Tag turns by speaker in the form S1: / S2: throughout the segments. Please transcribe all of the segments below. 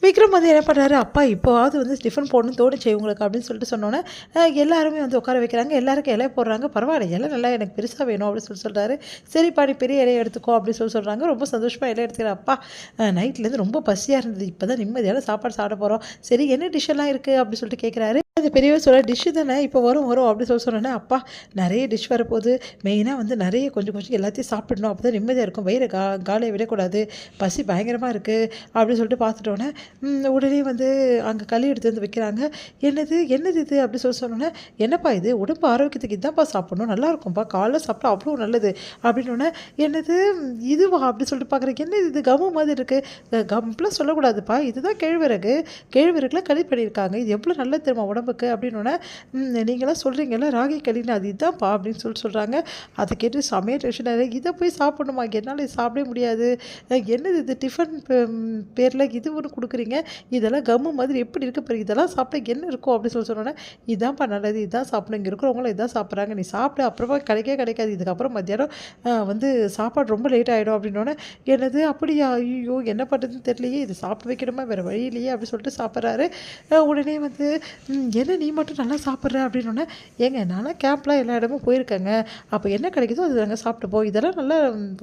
S1: விக்ரம் வந்து என்ன பண்ணுறாரு, அப்பா இப்போவாவது வந்து டிஃபன் போடணும்னு தோணுச்சு இவங்களுக்கு அப்படின்னு சொல்லிட்டு சொன்னோன்னே எல்லாருமே வந்து உட்கார வைக்கிறாங்க. எல்லாருக்கும் இலை போடுறாங்க. பரவாயில்ல இலை நல்லா எனக்கு பெருசாக வேணும் அப்படின்னு சொல்கிறாரு. சரிப்பா நீ பெரிய இலையை எடுத்துக்கோ அப்படின்னு சொல்கிறாங்க. ரொம்ப சந்தோஷமாக இலை எடுத்துக்கிறேன். அப்பா நைட்லேருந்து ரொம்ப பசியாக இருந்தது. இப்போ தான் நிம்மதியான சாப்பாடு சாப்பிட போகிறோம். சரி என்ன டிஷ் எல்லாம் இருக்குது அப்படின்னு சொல்லிட்டு கேட்குறாரு. அந்த பெரியவர் சொல்ல டிஷ்ஷு தானே இப்போ வரும் அப்படின்னு சொன்னோன்னே அப்பா நிறைய டிஷ் வரப்போகுது. மெயினாக வந்து நிறைய கொஞ்சம் கொஞ்சம் எல்லாத்தையும் சாப்பிடணும். அப்போ தான் நிம்மதியாக இருக்கும். வயிறு காலியை விடக்கூடாது. பசி பயங்கரமாக இருக்குது அப்படின்னு சொல்லிட்டு பார்த்துட்டோன்னே உடனே வந்து அங்கே களி எடுத்து வந்து வைக்கிறாங்க. என்னது என்னது இது அப்படி சொன்னோன்னே என்னப்பா இது உடம்பு ஆரோக்கியத்துக்கு இதான்ப்பா சாப்பிடணும், நல்லாயிருக்கும்ப்பா, காலைல சாப்பிட்டா அவ்வளோ நல்லது அப்படின்னோடனே என்னது இதுவா அப்படி சொல்லிட்டு பார்க்குறேன். என்ன இது கம்மு மாதிரி இருக்குது, கம்ப்லாம் சொல்லக்கூடாதுப்பா, இதுதான் கேழ்வரகுல களி பண்ணியிருக்காங்க, இது எவ்வளோ நல்லது தெரியுமா உடம்புக்கு அப்படின்னோடனே நீங்களாம் சொல்கிறீங்கல்ல ராகி களின்னு, அது இதுதான்ப்பா அப்படின்னு சொல்கிறாங்க. அதை கேட்டு சமையல் டென்ஷனாக இதை போய் சாப்பிடணுமா, என்னால் இது சாப்பிடவே முடியாது, என்னது இது டிஃபன் பேரில் இது ஒன்று கொடுக்குறீங்க, இதெல்லாம் கம்மு மாதிரி எப்படி இருக்க பாரு, இதெல்லாம் சாப்பிட்டா என்ன இருக்கும் அப்படின்னு சொன்னோன்னே இதான்ப்பா நல்லது, இதான் சாப்பிடும், இங்கே இருக்கிறவங்களும் இதான் சாப்பிட்றாங்க, நீ சாப்பிட அப்புறமா கிடைக்காது, இதுக்கப்புறம் மத்தியானம் வந்து சாப்பாடு ரொம்ப லேட் ஆகிடும் அப்படின்னோடனே என்னது அப்படியா, ஐயோ என்ன பண்ணுறதுன்னு தெரியலையே, இது சாப்பிட்டு வைக்கணுமா வேறு வழி இல்லையே அப்படின்னு சொல்லிட்டு சாப்பிட்றாரு. உடனே வந்து என்ன நீ மட்டும் நல்லா சாப்பிட்ற அப்படின்னோடனே ஏங்க நானும் கேம்ப்லாம் எல்லா இடமும் போயிருக்கேங்க, அப்போ என்ன கிடைக்குதோ அது நாங்கள் சாப்பிட்டுப்போம், இதெல்லாம் நல்லா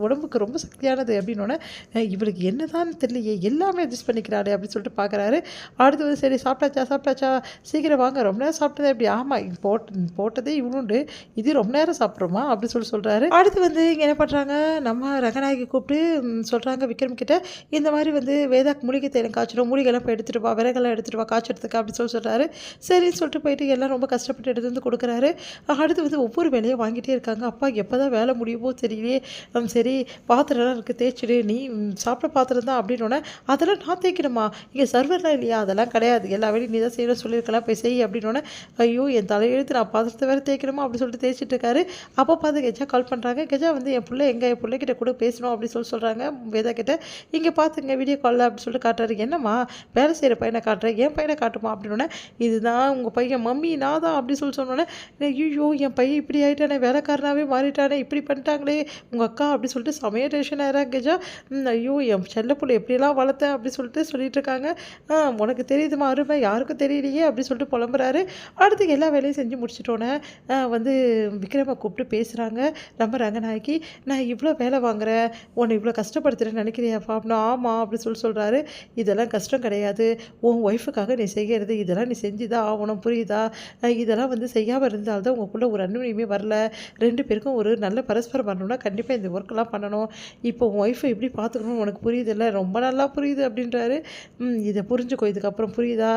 S1: உடம்புக்கு ரொம்ப சக்தியானது அப்படின்னோடனே இவளுக்கு என்ன தான் தெரியலையே எல்லாமே அட்ஜஸ்ட் பண்ணிக்கிறாரு அப்படின்னு சொல்லிட்டு பார்க்குறாரு. அடுத்து வந்து சரி சாப்பிட்டாச்சா சீக்கிரம் வாங்க, ரொம்ப நேரம் சாப்பிட்டதே எப்படி, ஆமாம் போட்டதே இவ்வளோண்டு, இது ரொம்ப நேரம் சாப்பிட்றோமா அப்படின்னு சொல்கிறாரு. அடுத்து வந்து இங்கே என்ன பண்ணுறாங்க, நம்ம ரங்கநாயகி கூப்பிட்டு சொல்கிறாங்க விக்ரம் கிட்ட, இந்த மாதிரி வந்து வேதாக்கு மூலிகை தேயிலை காய்ச்சணும், மூலிகைலாம் போய் எடுத்துகிட்டு வா, விறகெல்லாம் எடுத்துகிட்டு வா காய்ச்சறதுக்கு அப்படின்னு சொல்கிறாரு. சரின்னு சொல்லிட்டு போயிட்டு எல்லாம் ரொம்ப கஷ்டப்பட்டு எடுத்து வந்து கொடுக்குறாரு. அடுத்து வந்து ஒவ்வொரு வேலையும் வாங்கிட்டே இருக்காங்க. அப்பா எப்போ தான் வேலை முடியுமோ தெரியலையே, சரி பாத்திரம்லாம் இருக்குது தேய்ச்சிடு, நீ சாப்பிட பாத்திரம் தான் அப்படின்னோடனே அதெல்லாம் நான் தேய்க்கணுமா, இங்கே சர்வர்லாம் இல்லையா, அதெல்லாம் கிடையாது, எல்லா வேலையும் நீ தான் செய்யணும் சொல்லியிருக்கலாம், போய் செய் அப்படின்னோடனே ஐயோ என் தலையெழுத்து நான் பாத்திரத்தை வேறு தேய்க்கணுமா அப்படின்னு சொல்லிட்டு தேய்ச்சிட்டு இருக்காரு. அப்போ பார்த்து கெஜா கால் பண்ணுறாங்க. கெஜா வந்து என் பிள்ளைகிட்ட கூட பேசணும் அப்படின்னு சொல்கிறாங்க வேதா கிட்ட. இங்கே பார்த்துங்க வீடியோ காலில் அப்படின்னு சொல்லிட்டு காட்டுறாரு. என்னம்மா வேலை செய்கிற பையனை காட்டுறேன், என் பையனை காட்டுமா அப்படின்னோடனே இதுதான் உங்கள் பையன் மம்மி நான் தான் அப்படி சொன்னோன்னே ஐயோ என் பையன் இப்படி ஆகிட்டானே, வேலைக்காரனாகவே மாறிட்டானே, இப்படி பண்ணிட்டாங்களே உங்கள் அக்கா அப்படி சொல்லிட்டு சமையல் டென்ஷன் ஆகிறாங்க கெஜா. ஐயோ என் செல்லப்புள்ள எப்படியெல்லாம் வளர்த்தேன் அப்படி சொல்லிட்டு இருக்காங்க. உனக்கு தெரியுதுமா அருமை, யாருக்கும் தெரியலையே அப்படி சொல்லிட்டு புலம்புறாரு. அடுத்து எல்லா வேலையும் செஞ்சு முடிச்சிட்டோன்னே வந்து விக்ரமை கூப்பிட்டு பேசுகிறாங்க நம்ம ரங்கநாயகி. நான் இவ்வளோ வேலை வாங்குறேன், உன்னை இவ்வளோ கஷ்டப்படுத்துகிறேன்னு நினைக்கிறியாப்பா அப்படின்னா ஆமாம் அப்படி சொல்கிறாரு. இதெல்லாம் கஷ்டம் கிடையாது, உன் ஒய்ஃபுக்காக நீ செய்கிறது, இதெல்லாம் நீ செஞ்சு தான் ஆகணும் புரியுதா, இதெல்லாம் வந்து செய்யாமல் இருந்தால்தான் உங்களுக்குள்ள ஒரு அன்னுரிமையுமே வரல, 2 பேருக்கும் ஒரு நல்ல பரஸ்பரம் பண்ணணும்னா கண்டிப்பாக இந்த ஒர்க்கெல்லாம் பண்ணணும், இப்போ உன் ஒய்ஃபை எப்படி பார்த்துக்கணும்னு உனக்கு புரியுதில்ல, ரொம்ப நல்லா புரியுது அப்படின்றாரு. இதை புரிஞ்சுக்கோ, இதுக்கப்புறம் புரியுதா,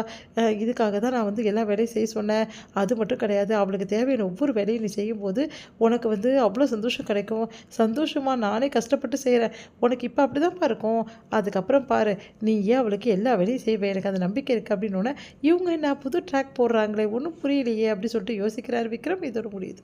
S1: இதுக்காக தான் நான் வந்து எல்லா வேலையும் செய்ய சொன்னேன், அது மட்டும் கிடையாது, அவளுக்கு தேவையான ஒவ்வொரு வேலையும் நீ செய்யும்போது உனக்கு வந்து அவ்வளோ சந்தோஷம் கிடைக்கும், சந்தோஷமாக நானே கஷ்டப்பட்டு செய்கிறேன், உனக்கு இப்போ அப்படி தான்ப்பா இருக்கும், அதுக்கப்புறம் பாரு நீ ஏன் அவளுக்கு எல்லா வேலையும் செய்வேன், எனக்கு அந்த நம்பிக்கை இருக்குது அப்படின்னோடனே இவங்க என்ன புது ட்ராக் போடுறாங்களே ஒன்றும் புரியலையே அப்படி சொல்லிட்டு யோசிக்கிறார் விக்ரம். இதோட முடியுது.